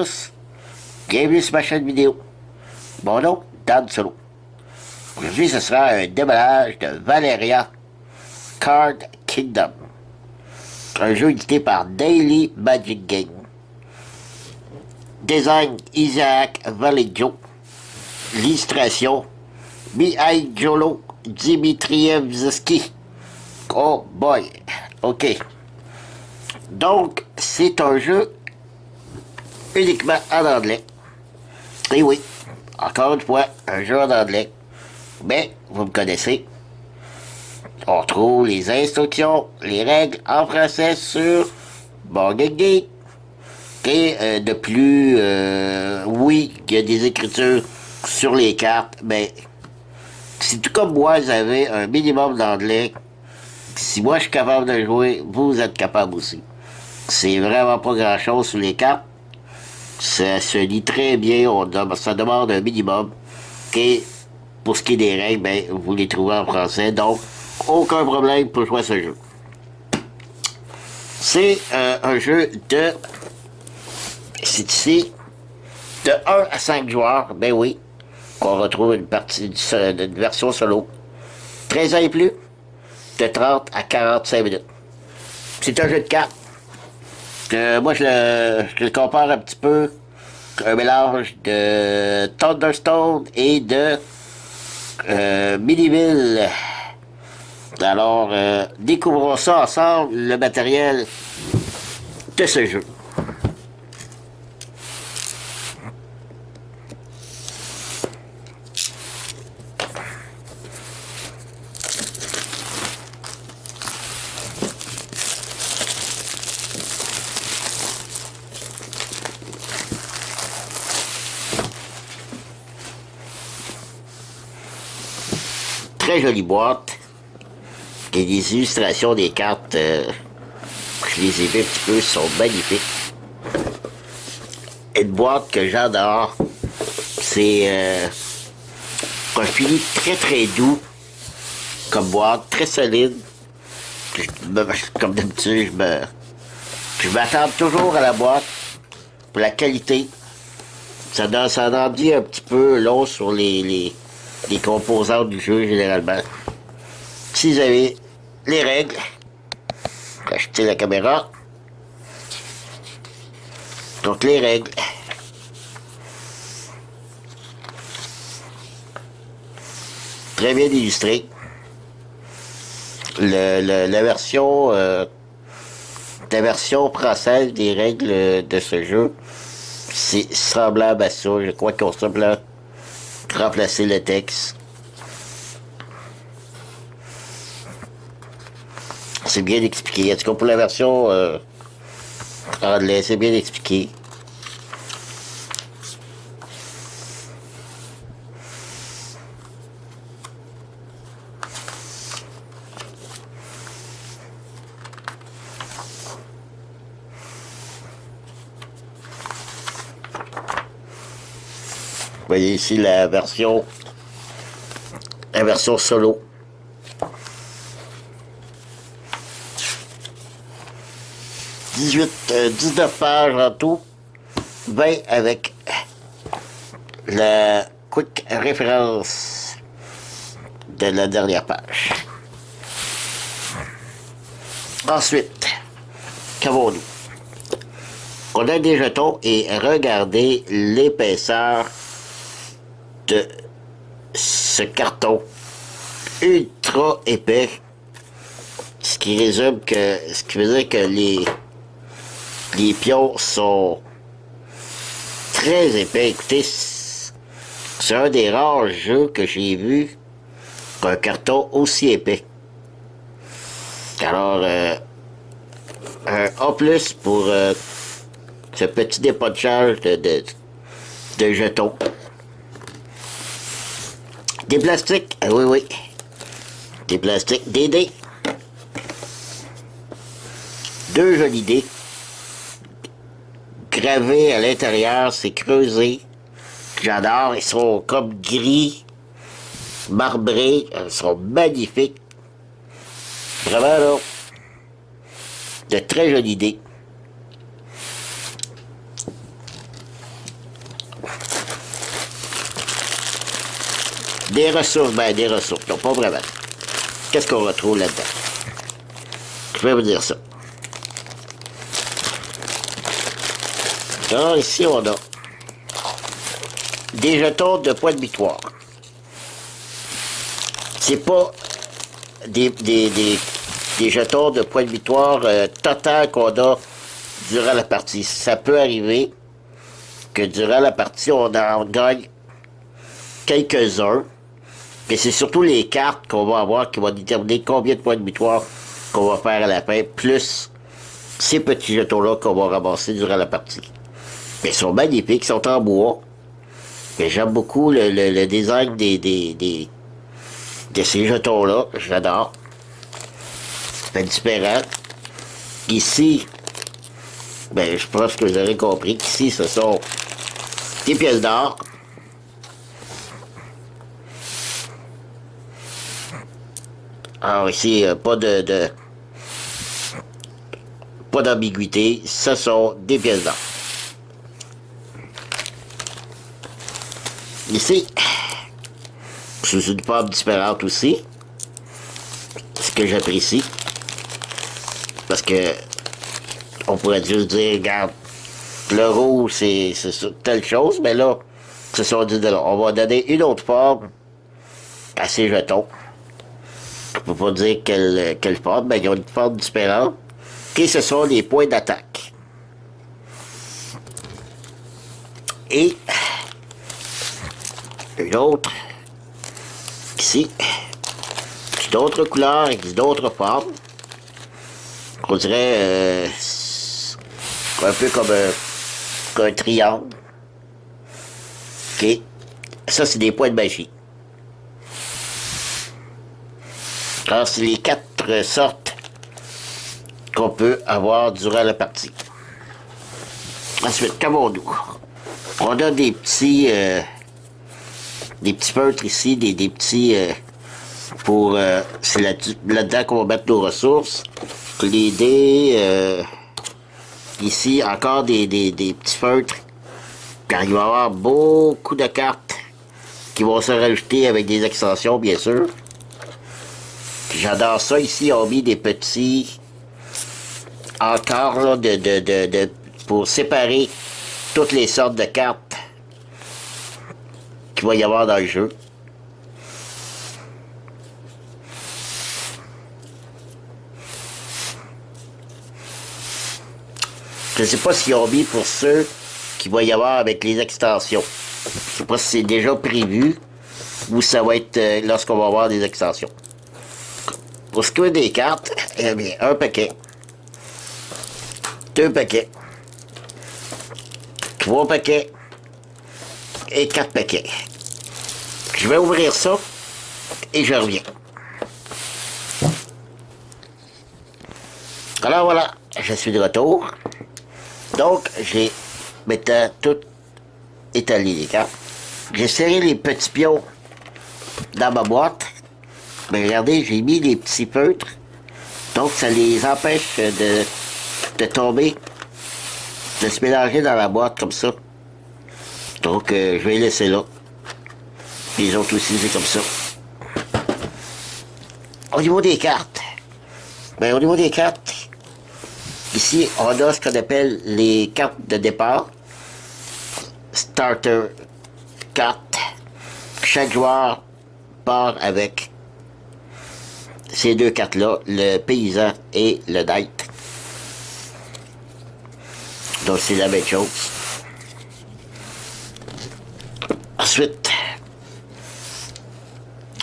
tous, bienvenue sur ma chaîne vidéo. Mon nom, Dan Solo. Aujourd'hui, ce sera un démolage de Valeria Card Kingdom. Un jeu édité par Daily Magic Game. Design Isaac Valejo. Illustration Mihailo Dimitrievski. Oh boy, ok. Donc, c'est un jeu uniquement en anglais. Et oui, encore une fois, un jeu en anglais. Mais, vous me connaissez. On trouve les instructions, les règles en français sur BoardGameGeek. Et de plus, oui, il y a des écritures sur les cartes, mais si tout comme moi, vous avez un minimum d'anglais, si moi je suis capable de jouer, vous êtes capable aussi. C'est vraiment pas grand-chose sur les cartes. Ça se lit très bien, ça demande un minimum. Et pour ce qui est des règles, ben, vous les trouvez en français, donc aucun problème pour jouer à ce jeu. C'est un jeu de... C'est ici, de 1 à 5 joueurs, ben oui, qu'on retrouve une version solo. 13 ans et plus, de 30 à 45 minutes. C'est un jeu de cartes. Moi, je le compare un petit peu, un mélange de Thunderstone et de Miniville. Alors, découvrons ça ensemble, le matériel de ce jeu. Très jolie boîte. Et les illustrations des cartes, je les ai vues un petit peu, sont magnifiques. Une boîte que j'adore. C'est un fini très très doux comme boîte, très solide. Comme d'habitude, je m'attends toujours à la boîte pour la qualité. Ça en dit un petit peu long sur les composantes du jeu généralement. Si vous avez les règles, acheter la caméra. Donc les règles. Très bien illustré. La version française des règles de ce jeu, c'est semblable à ça. Je crois qu'on semble remplacer le texte. C'est bien expliqué. En tout cas, pour la version anglaise, c'est bien expliqué. Vous voyez ici la version solo. 19 pages en tout, 20 avec la quick référence de la dernière page. Ensuite, qu'avons-nous? On a des jetons et regardez l'épaisseur de ce carton ultra épais, ce qui veut dire que les pions sont très épais. Écoutez, c'est un des rares jeux que j'ai vu qu'un carton aussi épais. Alors, un A+, pour ce petit dépochage de jetons. Des plastiques, ah oui, oui. Des plastiques, des dés. Deux jolis dés. Gravés à l'intérieur, c'est creusé. J'adore, ils sont comme gris, marbrés, ils sont magnifiques. Vraiment là, de très jolis dés. Des ressources, ben des ressources, non, pas vraiment. Qu'est-ce qu'on retrouve là-dedans? Je vais vous dire ça. Alors ici, on a des jetons de points de victoire. C'est pas des jetons de points de victoire total qu'on a durant la partie. Ça peut arriver que durant la partie, on en gagne quelques-uns. Mais c'est surtout les cartes qu'on va avoir qui vont déterminer combien de points de victoire qu'on va faire à la fin, plus ces petits jetons-là qu'on va ramasser durant la partie. Mais ils sont magnifiques, ils sont en bois. Mais j'aime beaucoup le design de ces jetons-là. J'adore. C'est différent. Ici, ben, je pense que vous aurez compris qu'ici, ce sont des pièces d'or. Alors ici, pas d'ambiguïté. Ce sont des pièces d'or. Ici, c'est une forme différente aussi. Ce que j'apprécie. Parce que on pourrait juste dire, regarde, le rouge, c'est telle chose, mais là, ce sont 10 $. On va donner une autre forme à ces jetons. Je ne peux pas dire quelle forme, mais ils ont une forme différente. Et ce sont les points d'attaque. Et une autre, ici, d'autres couleurs avec d'autres formes. On dirait un peu comme un triangle. OK. Ça, c'est des points de magie. Alors, c'est les 4 sortes qu'on peut avoir durant la partie. Ensuite, qu'avons-nous? On a des petits feutres ici, des petits pour... c'est là-dedans qu'on va mettre nos ressources. Les dés... ici, encore des petits feutres. Car il va y avoir beaucoup de cartes qui vont se rajouter avec des extensions, bien sûr. J'adore ça. Ici, on a mis des petits... Encore, là, pour séparer toutes les sortes de cartes qu'il va y avoir dans le jeu. Je ne sais pas s'ils ont mis pour ceux qu'il va y avoir avec les extensions. Je ne sais pas si c'est déjà prévu ou ça va être lorsqu'on va avoir des extensions. Pour ce qui est des cartes, eh bien, un paquet, 2 paquets, 3 paquets et 4 paquets. Je vais ouvrir ça et je reviens. Alors voilà, je suis de retour. Donc, j'ai maintenant tout étalé les cartes. J'ai serré les petits pions dans ma boîte. Mais regardez, j'ai mis des petits feutres. Donc, ça les empêche de tomber, de se mélanger dans la boîte comme ça. Donc, je vais les laisser là. Les autres aussi, c'est comme ça. Au niveau des cartes, ben, au niveau des cartes, ici, on a ce qu'on appelle les cartes de départ. Starter carte. Chaque joueur part avec ces 2 cartes-là, le paysan et le knight. Donc c'est la même chose. Ensuite,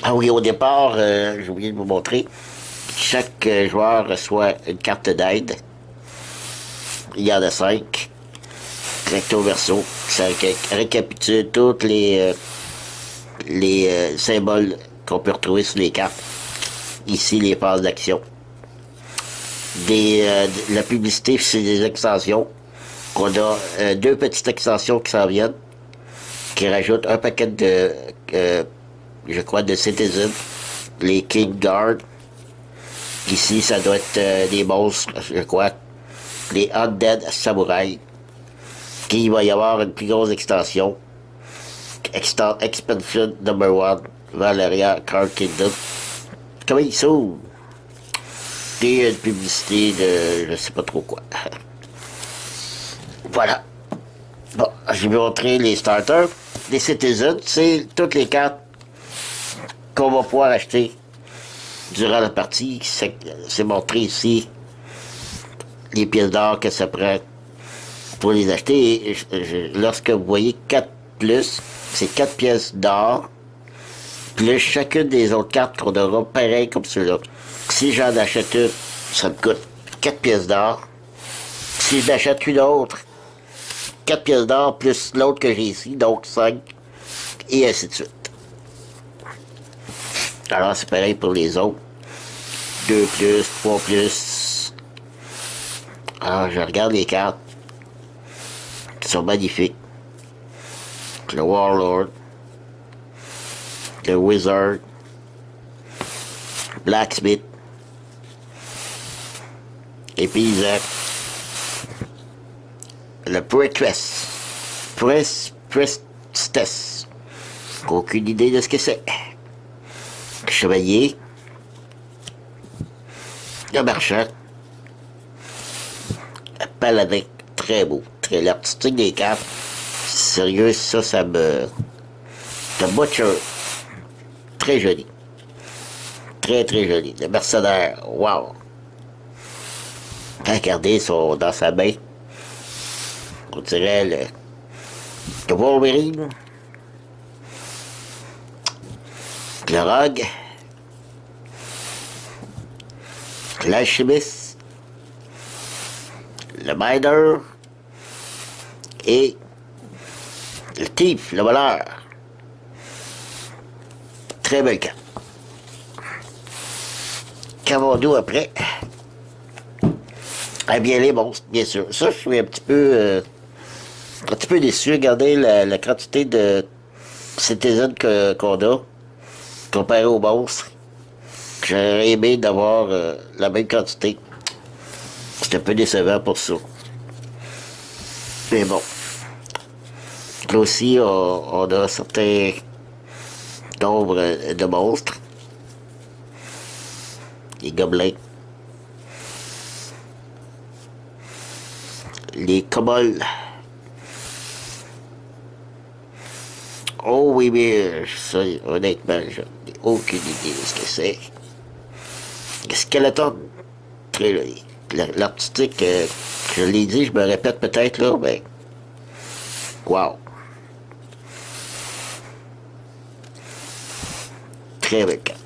ah oui, au départ, j'ai oublié de vous montrer, chaque joueur reçoit une carte d'aide. Il y en a 5. Recto verso. Ça récapitule tous les symboles qu'on peut retrouver sur les cartes. Ici, les phases d'action. La publicité, c'est des extensions. On a 2 petites extensions qui s'en viennent, qui rajoutent un paquet de, je crois, de Citizen, les King Guard. Ici, ça doit être des monstres, je crois, les Undead Samurai. Qui va y avoir une plus grosse extension. Expansion number 1, Valeria Card Kingdom. Comment ils sont? C'est une publicité de je sais pas trop quoi. Voilà. Bon, je vais montrer les starters. Les Citizens, c'est toutes les cartes qu'on va pouvoir acheter durant la partie. C'est montré ici les pièces d'or que ça prend pour les acheter. Et lorsque vous voyez 4 plus, c'est 4 pièces d'or, plus chacune des autres cartes qu'on aura pareil comme ceux-là. Si j'en achète une, ça me coûte 4 pièces d'or. Si j'en achète une autre, 4 pièces d'or plus l'autre que j'ai ici, donc 5, et ainsi de suite. Alors c'est pareil pour les autres. 2 plus, 3 plus. Alors je regarde les cartes. Ils sont magnifiques. Le Warlord. Le Wizard. Blacksmith. Et puis le Priestess. Priestess. Aucune idée de ce que c'est. Chevalier. Le marchand. Le paladin. Très beau. Très l'artistique des cartes. Sérieux, ça me... Le Butcher. Très joli. Très, très joli. Le mercenaire. Wow. Regardez, dans sa main. On dirait le Wolverine. Le Rogue. L'Alchimiste. Le Miner. Et le Thief, le voleur. Très belle carte. Qu'avons-nous après? Eh bien, les monstres, bien sûr. Ça, je suis un petit peu déçu. Regardez la quantité de Citizen qu'on a, comparé aux monstres. J'aurais aimé d'avoir la même quantité. C'est un peu décevant pour ça. Mais bon. Là aussi, on a un certain nombre de monstres. Les gobelins. Les kobolds. Oh oui, mais ça, honnêtement, je n'ai aucune idée de ce que c'est. Le skeleton. Très joli. L'artistique, je l'ai dit, je me répète peut-être là, mais... Wow. Très belle carte.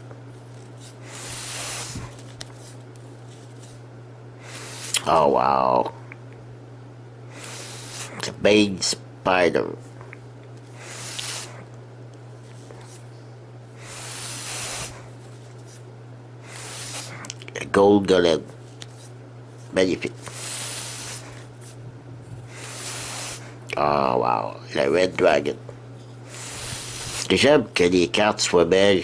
Oh wow. The Bane Spider. Le Gold Golem. Magnifique. Oh wow. Le Red Dragon. J'aime que les cartes soient belles.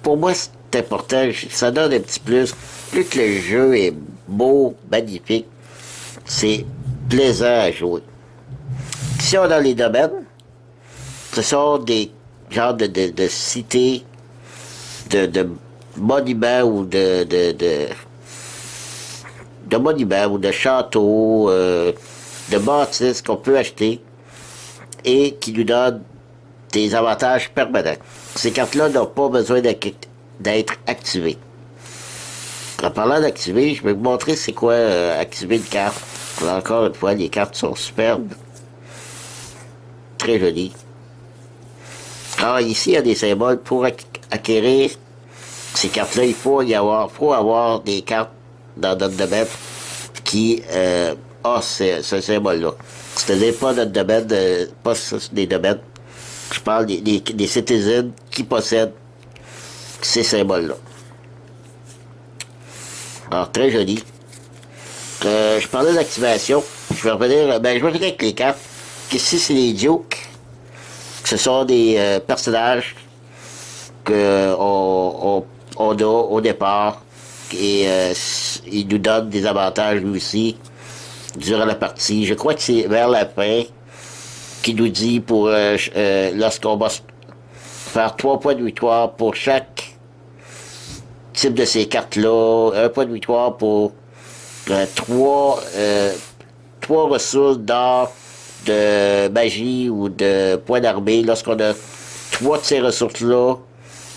Pour moi, c'est important. Ça donne un petit plus. Plus que le jeu est beau, magnifique, c'est plaisant à jouer. Si on est dans les domaines, ce sont des genres de cités, de monuments ou de monuments ou de châteaux, de bâtisses qu'on peut acheter et qui nous donnent des avantages permanents. Ces cartes-là n'ont pas besoin d'être activées. En parlant d'activer, je vais vous montrer c'est quoi activer une carte. Encore une fois, les cartes sont superbes. Très jolies. Alors ici, il y a des symboles pour acquérir ces cartes-là. Il faut avoir des cartes dans notre domaine qui a ce symbole-là. C'est-à-dire pas notre domaine, pas des domaines. Je parle des citizens qui possèdent ces symboles-là. Alors, très joli. Je parlais d'activation. Je vais revenir avec les cartes. Ici, c'est les Dukes. Ce sont des personnages qu'on a au départ. Et ils nous donnent des avantages, lui aussi, durant la partie. Je crois que c'est vers la fin qui nous dit pour lorsqu'on va faire 3 points de victoire pour chaque type de ces cartes-là. Un point de victoire pour 3 ressources d'or, de magie ou de points d'armée. Lorsqu'on a 3 de ces ressources-là,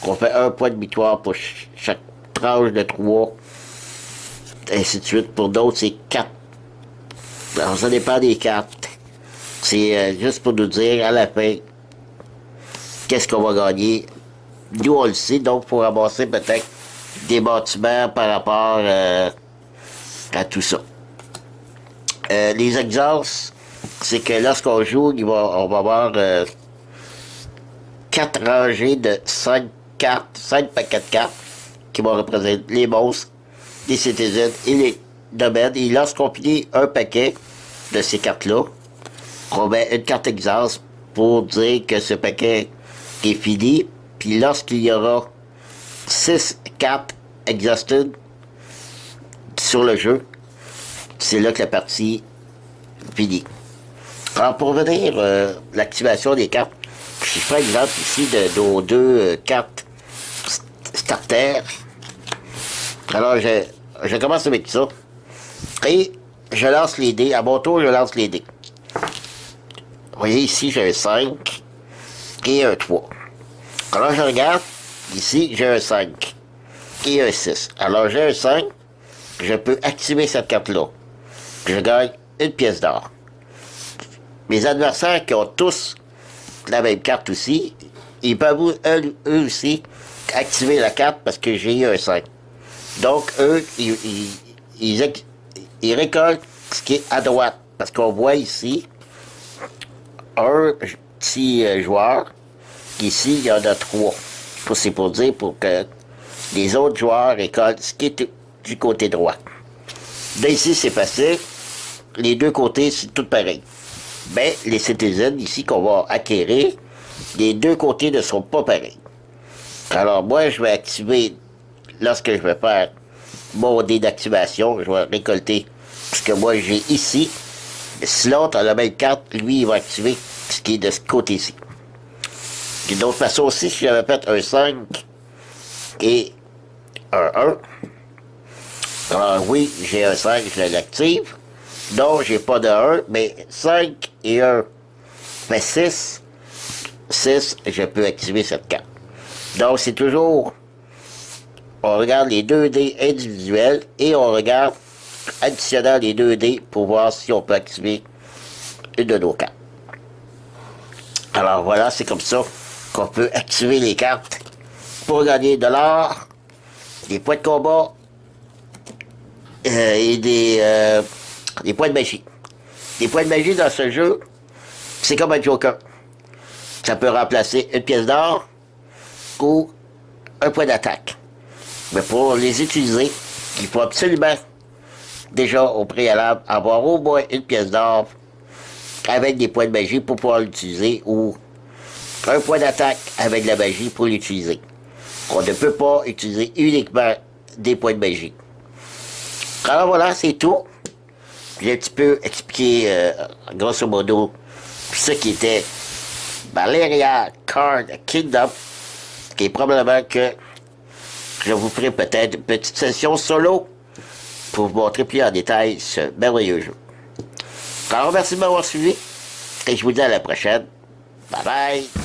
on fait un point de victoire pour chaque tranche de 3. Ainsi de suite. Pour d'autres, c'est 4. Alors, ça dépend des cartes. C'est juste pour nous dire à la fin qu'est-ce qu'on va gagner. Nous, on le sait, donc il faut ramasser peut-être des bâtiments par rapport à tout ça. Les exhausts, c'est que lorsqu'on joue, on va avoir 4 rangées de 5 cartes, 5 paquets de cartes qui vont représenter les monstres, les citizens et les domaines. Et lorsqu'on finit un paquet de ces cartes-là, on met une carte exhaust pour dire que ce paquet est fini. Puis lorsqu'il y aura 6 cartes exhausted sur le jeu, c'est là que la partie finit. Alors pour venir l'activation des cartes, je prends l'exemple ici de nos 2 cartes starter. Alors je commence avec ça. Et je lance les dés. À mon tour, je lance les dés. Vous voyez ici, j'ai un 5 et un 3. Alors je regarde. Ici, j'ai un 5 et un 6. Alors j'ai un 5. Je peux activer cette carte-là. Je gagne une pièce d'or. Mes adversaires qui ont tous la même carte aussi, ils peuvent eux aussi activer la carte parce que j'ai eu un 5. Donc, eux, ils récoltent ce qui est à droite. Parce qu'on voit ici un petit joueur. Ici, il y en a 3. C'est pour dire pour que les autres joueurs récoltent ce qui est du côté droit. Là, ici, c'est facile. Les deux côtés, c'est tout pareil. Mais les citizens ici qu'on va acquérir, les deux côtés ne sont pas pareils. Alors moi, je vais activer, lorsque je vais faire mon dé d'activation, je vais récolter ce que moi j'ai ici. Si l'autre a la même carte, lui, il va activer ce qui est de ce côté-ci. D'une autre façon aussi, si j'avais fait un 5 et un 1, alors oui, j'ai un 5, je l'active. Non, j'ai pas de 1, mais 5 et 1 fait 6. 6, je peux activer cette carte. Donc, c'est toujours... On regarde les 2 dés individuels et on regarde additionnant les 2 dés pour voir si on peut activer une de nos cartes. Alors voilà, c'est comme ça qu'on peut activer les cartes pour gagner de l'or, des points de combat et des points de magie. Les points de magie dans ce jeu, c'est comme un joker. Ça peut remplacer une pièce d'or ou un point d'attaque. Mais pour les utiliser, il faut absolument, déjà au préalable, avoir au moins une pièce d'or avec des points de magie pour pouvoir l'utiliser ou un point d'attaque avec de la magie pour l'utiliser. On ne peut pas utiliser uniquement des points de magie. Alors voilà, c'est tout. J'ai un petit peu expliqué, grosso modo, ce qui était Valeria Card Kingdom, qui est probablement que je vous ferai peut-être une petite session solo pour vous montrer plus en détail ce merveilleux jeu. Alors merci de m'avoir suivi et je vous dis à la prochaine. Bye bye!